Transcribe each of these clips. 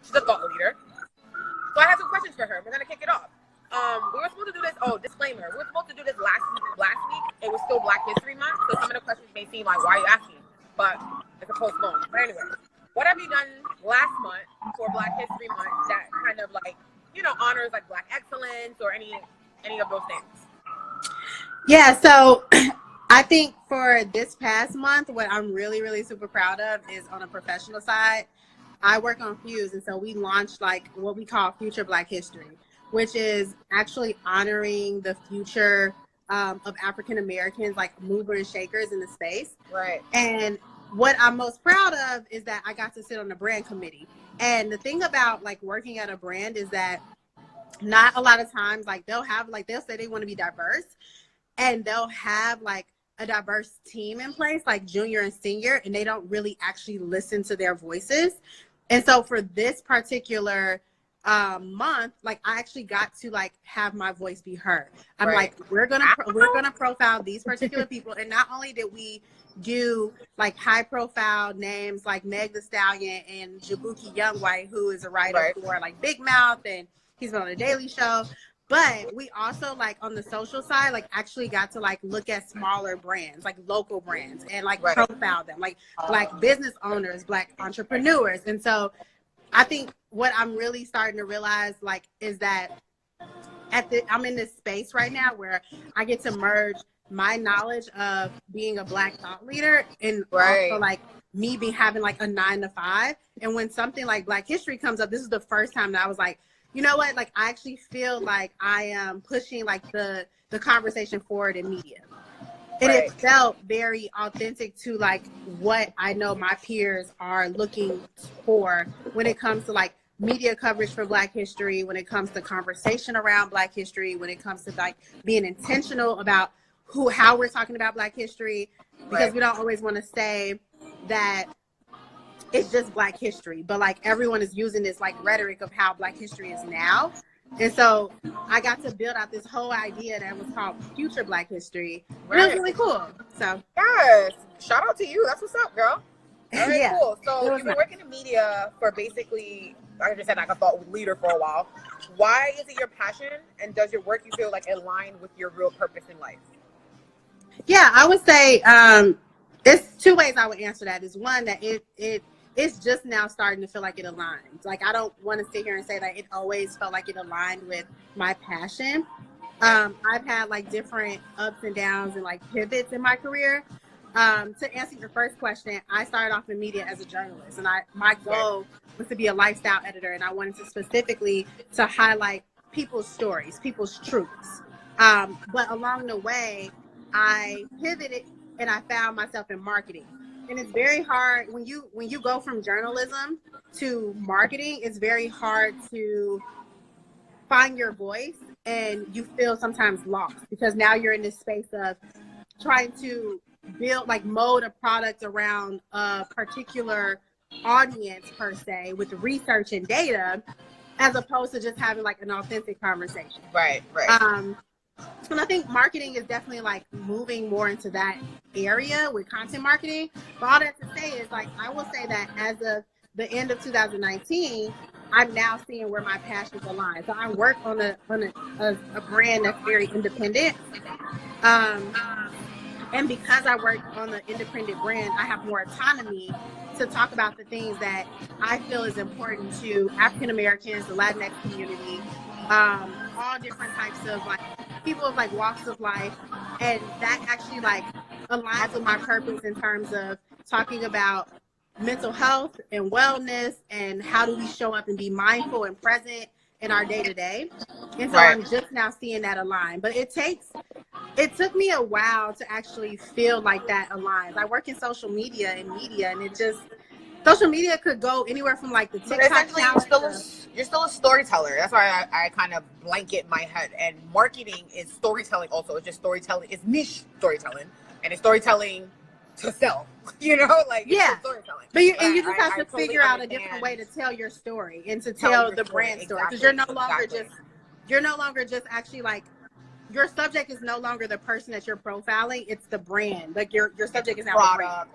She's a thought leader. So I have some questions for her. We're gonna kick it off. We were supposed to do this. Oh, disclaimer. We were supposed to do this last week. It was still Black History Month, so some of the questions may seem like, why are you asking? But it's a postpone. But anyway, what have you done last month for Black History Month that kind of like, you know, honors like Black excellence or any of those things? Yeah, so I think for this past month, what I'm really, really super proud of is on a professional side, I work on Fuse, and so we launched like what we call Future Black History, which is actually honoring the future of African Americans, like movers and shakers in the space. Right. And what I'm most proud of is that I got to sit on the brand committee. And the thing about like working at a brand is that not a lot of times, like they'll say they want to be diverse, and they'll have like a diverse team in place, like junior and senior, and they don't really actually listen to their voices. And so for this particular month, like I actually got to like have my voice be heard. I'm like, we're gonna profile these particular people, and not only did we do like high profile names like Meg Thee Stallion and Jabuki Youngwhite, who is a writer for like Big Mouth, and he's been on the Daily Show. But we also like on the social side, like actually got to like look at smaller brands, like local brands, and like profile them, like Black business owners, Black entrepreneurs. And so I think what I'm really starting to realize like is that I'm in this space right now where I get to merge my knowledge of being a Black thought leader and also like me having like a 9 to 5. And when something like Black history comes up, this is the first time that I was like, you know what? Like, I actually feel like I am pushing like the conversation forward in media. And it felt very authentic to like what I know my peers are looking for when it comes to like media coverage for Black history, when it comes to conversation around Black history, when it comes to like being intentional about how we're talking about Black history, because we don't always want to say that it's just Black history, but like everyone is using this like rhetoric of how Black history is now. And so I got to build out this whole idea that was called Future Black History. It was really cool. So yes, shout out to you. That's what's up, girl. All right, cool. So you've been nice. working in media for basically, like I just said, like a thought leader for a while. Why is it your passion, and does your work you feel like aligned with your real purpose in life? Yeah, I would say it's two ways I would answer that. Is one, that it's just now starting to feel like it aligns. Like, I don't want to sit here and say that it always felt like it aligned with my passion. I've had like different ups and downs and like pivots in my career. To answer your first question, I started off in media as a journalist, and my goal was to be a lifestyle editor, and I wanted to specifically to highlight people's stories, people's truths. But along the way, I pivoted and I found myself in marketing. And it's very hard when you go from journalism to marketing. It's very hard to find your voice, and you feel sometimes lost because now you're in this space of trying to mold a product around a particular audience per se with research and data, as opposed to just having like an authentic conversation. Right. And I think marketing is definitely like moving more into that area with content marketing. But all that to say is like, I will say that as of the end of 2019, I'm now seeing where my passions align. So I work on a brand that's very independent. And because I work on an independent brand, I have more autonomy to talk about the things that I feel is important to African Americans, the Latinx community, all different types of like people of like walks of life. And that actually like aligns with my purpose in terms of talking about mental health and wellness and how do we show up and be mindful and present in our day-to-day. And so I'm just now seeing that align. But it took me a while to actually feel like that aligns. I work in social media and media, and social media could go anywhere from like the TikTok challenge. You're still a storyteller. That's why I kind of blanket my head. And marketing is storytelling also. It's just storytelling. It's niche storytelling. And it's storytelling to sell. You know? Like, it's storytelling. But you just have to figure out a different way to tell your story and to tell the brand story. Because you're no longer just actually like your subject is no longer the person that you're profiling, it's the brand. Like your subject is now the brand.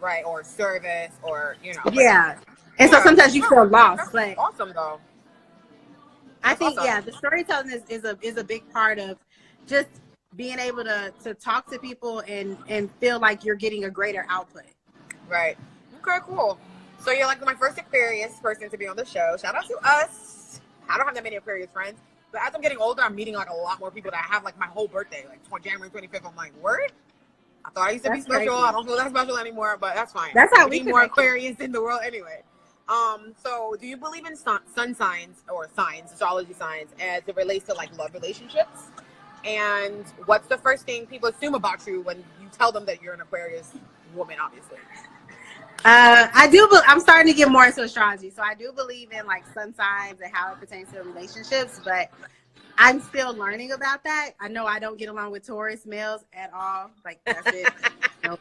Product or service or Yeah. And so sometimes you feel lost. That's But awesome though. I think the storytelling is a big part of just being able to talk to people and feel like you're getting a greater output. Right. Okay, cool. So you're like my first Aquarius person to be on the show. Shout out to us. I don't have that many Aquarius friends, but as I'm getting older, I'm meeting like a lot more people that have like my whole birthday, like January 25th. I'm like, word? I thought I used to be special. Crazy. I don't feel that special anymore, but that's fine. That's how we need more Aquarius in the world anyway. So do you believe in sun signs or signs, astrology signs, as it relates to like love relationships? And what's the first thing people assume about you when you tell them that you're an Aquarius woman, obviously? I'm starting to get more into astrology. So I do believe in like sun signs and how it pertains to relationships, but I'm still learning about that. I know I don't get along with Taurus males at all. Like that's it. Nope.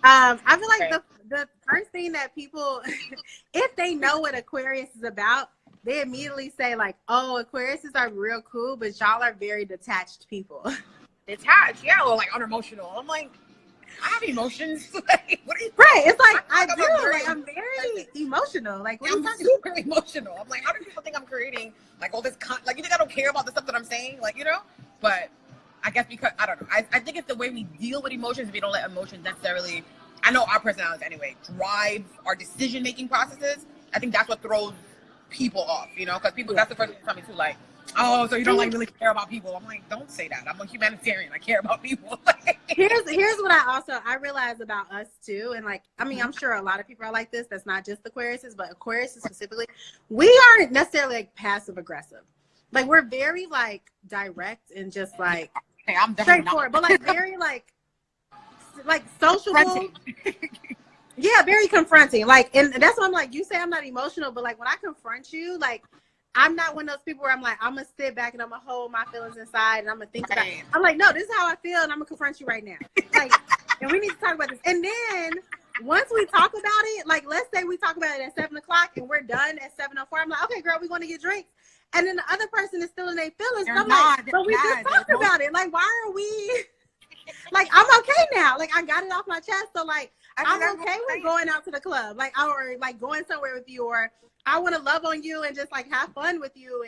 I feel like the first thing that people, if they know what Aquarius is about, they immediately say like, oh, Aquariuses are real cool, but y'all are very detached people. Detached, yeah, or like unemotional. I'm like, I have emotions. Like, what are you right. It's like I do. Like I'm very emotional. Like what I'm super emotional. I'm like, how do people think I'm creating like all this like you think I don't care about the stuff that I'm saying? Like, but I guess because I don't know. I think it's the way we deal with emotions. We don't let emotions necessarily, I know our personalities anyway, drive our decision making processes. I think that's what throws people off, because people that's the first thing to tell me too, like, oh, so you don't like really care about people. I'm like, don't say that. I'm a humanitarian. I care about people. Here's what I realize about us too, and like, I mean, I'm sure a lot of people are like this. That's not just Aquariuses, but Aquariuses specifically. We aren't necessarily like passive aggressive. Like we're very like direct and just like I'm straightforward, but like very like sociable. Yeah, very confronting. Like, and that's why I'm like, you say I'm not emotional, but like when I confront you, like I'm not one of those people where I'm like, I'm gonna sit back and I'm gonna hold my feelings inside and I'm gonna think about it. I'm like, no, this is how I feel and I'm gonna confront you right now. Like, and we need to talk about this. And then once we talk about it, like let's say we talk about it at 7:00 and we're done at 7:04. I'm like, okay, girl, we're gonna get drinks. And then the other person is still in their feelings. I'm like, but we just talked about it. Like, why are we like I'm okay now. Like I got it off my chest. So like I'm okay with going out to the club, like, or like going somewhere with you, or I want to love on you and just like have fun with you.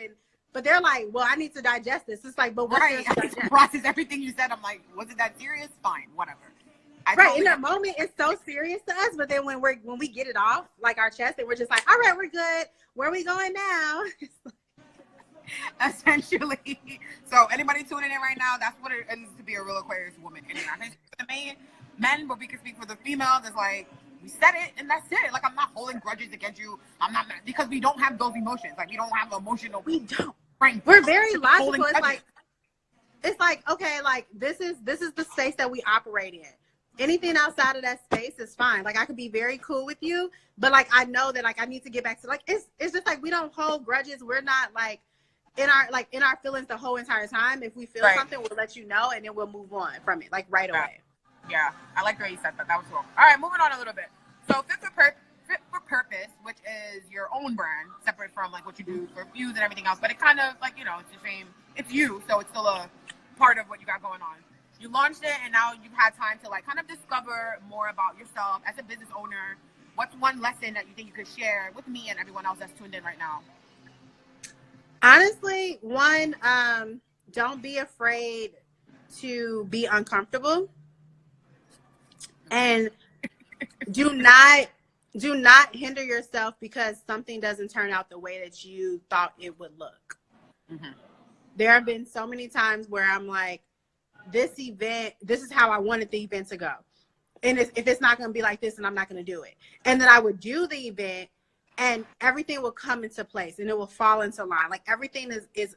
But they're like, well, I need to digest this. It's like, but what's right? I need to process everything you said. I'm like, was it that serious? Fine, whatever. Right in that moment, it's so serious to us. But then when we get it off like our chest, and we're just like, all right, we're good. Where are we going now? Essentially. So anybody tuning in right now, that's what it is to be a real Aquarius woman. And I think for the men, but we can speak for the females. It's like we said it and that's it. Like I'm not holding grudges against you. I'm not because we don't have those emotions. Like we don't have emotional. We don't. Right. We're very logical. It's like okay, like this is the space that we operate in. Anything outside of that space is fine. Like I could be very cool with you, but like I know that like I need to get back to like it's just like we don't hold grudges. We're not like in our feelings the whole entire time. If we feel something, we'll let you know and then we'll move on from it like right away. Yeah, I like the way you said that. That was cool. All right, moving on a little bit. So fit for purpose, which is your own brand, separate from like what you do for views and everything else. But it kind of like it's the same. It's you, so it's still a part of what you got going on. You launched it, and now you've had time to like kind of discover more about yourself as a business owner. What's one lesson that you think you could share with me and everyone else that's tuned in right now? Honestly, one, don't be afraid to be uncomfortable, and do not hinder yourself because something doesn't turn out the way that you thought it would look. Mm-hmm. There have been so many times where I'm like, this is how I wanted the event to go, and if it's not going to be like this, then I'm not going to do it. And then I would do the event, and everything will come into place, and it will fall into line. Like everything is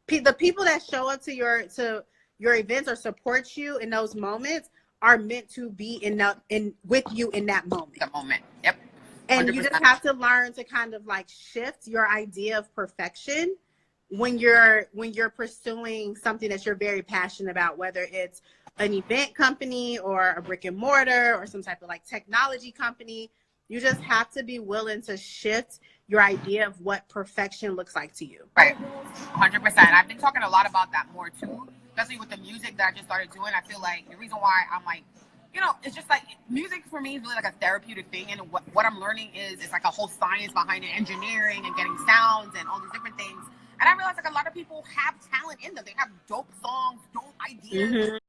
the people that show up to your events or support you in those moments are meant to be in with you in that moment. That moment, yep. 100%. And you just have to learn to kind of like shift your idea of perfection when you're pursuing something that you're very passionate about, whether it's an event company or a brick and mortar or some type of like technology company. You just have to be willing to shift your idea of what perfection looks like to you. Right. 100%. I've been talking a lot about that more too, especially with the music that I just started doing. I feel like the reason why I'm like, you know, it's just like music for me is really like a therapeutic thing. And what I'm learning is it's like a whole science behind it, engineering and getting sounds and all these different things. And I realized like a lot of people have talent in them. They have dope songs, dope ideas.